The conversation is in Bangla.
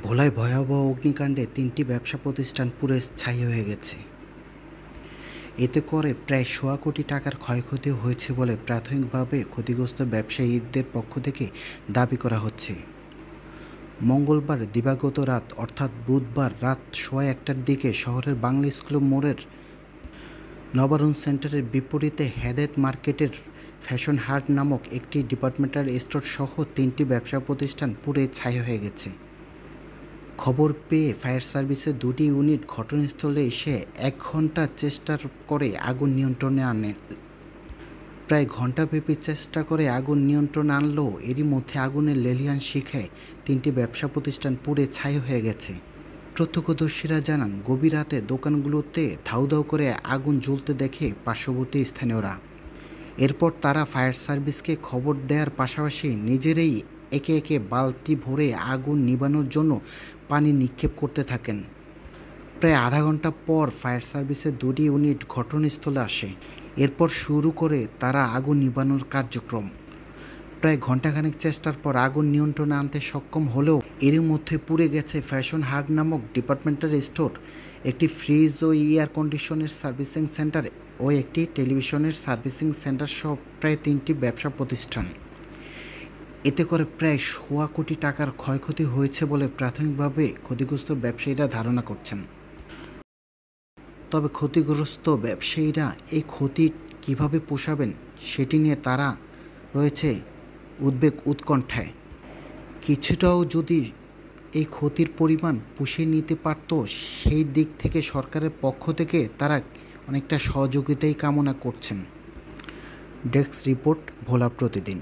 ভোলায় ভয়াবহ অগ্নিকাণ্ডে ৩টি ব্যবসা প্রতিষ্ঠান পুড়ে ছাই হয়ে গেছে। এতে করে প্রায় সোয়া কোটি টাকার ক্ষয়ক্ষতি হয়েছে বলে প্রাথমিকভাবে ক্ষতিগ্রস্ত ব্যবসায়ীদের পক্ষ থেকে দাবি করা হচ্ছে। মঙ্গলবার দিবাগত রাত অর্থাৎ বুধবার রাত ১১:১০টার দিকে শহরের বাংলা স্কুল মোড়ের নবারুণ সেন্টারের বিপরীতে হেদায়েত মার্কেটের ফ্যাশন হাট নামক একটি ডিপার্টমেন্টাল স্টোর সহ ৩টি ব্যবসা প্রতিষ্ঠান পুড়ে ছাই হয়ে গেছে। খবর পেয়ে ফায়ার সার্ভিসের ২টি ইউনিট ঘটনাস্থলে এসে ১ ঘণ্টা চেষ্টা করে আগুন নিয়ন্ত্রণে আনে। প্রায় ঘণ্টাব্যাপী চেষ্টা করে আগুন নিয়ন্ত্রণে আনলেও এরই মধ্যে আগুনের লেলিহান শিখায় ৩টি ব্যবসা প্রতিষ্ঠান পুড়ে ছাই হয়ে গেছে। প্রত্যক্ষদর্শীরা জানান, গভীর রাতে দোকানগুলোতে ধাউ ধাউ করে আগুন জ্বলতে দেখে পার্শ্ববর্তী স্থানীয়রা। এরপর তারা ফায়ার সার্ভিসকে খবর দেওয়ার পাশাপাশি নিজেরাই একে একে বালতি ভরে আগুন নিভানোর জন্য পানি নিক্ষেপ করতে থাকেন। প্রায় আধা ঘন্টা পর ফায়ার সার্ভিসের ২টি ইউনিট ঘটনাস্থলে আসে। এরপর শুরু করে তারা আগুন নিভানোর কার্যক্রম। প্রায় ঘণ্টাখানেক চেষ্টার পর আগুন নিয়ন্ত্রণে আনতে সক্ষম হলেও এরই মধ্যে পুড়ে গেছে ফ্যাশন হাট নামক ডিপার্টমেন্টাল স্টোর, একটি ফ্রিজ ও এয়ার কন্ডিশনের সার্ভিসিং সেন্টার ও একটি টেলিভিশনের সার্ভিসিং সেন্টার সহ প্রায় ৩টি ব্যবসা প্রতিষ্ঠান। এতে করে প্রায় সোয়া কোটি টাকার ক্ষয়ক্ষতি হয়েছে বলে প্রাথমিকভাবে ক্ষতিগ্রস্ত ব্যবসায়ীরা ধারণা করছেন। তবে ক্ষতিগ্রস্ত ব্যবসায়ীরা এই ক্ষতি কীভাবে পোষাবেন সেটি নিয়ে তারা রয়েছে উদ্বেগ উৎকণ্ঠায়। কিছুটাও যদি এই ক্ষতির পরিমাণ পুষিয়ে নিতে পারত, সেই দিক থেকে সরকারের পক্ষ থেকে তারা অনেকটা সহযোগিতাই কামনা করছেন। ডেস্ক রিপোর্ট, ভোলা প্রতিদিন।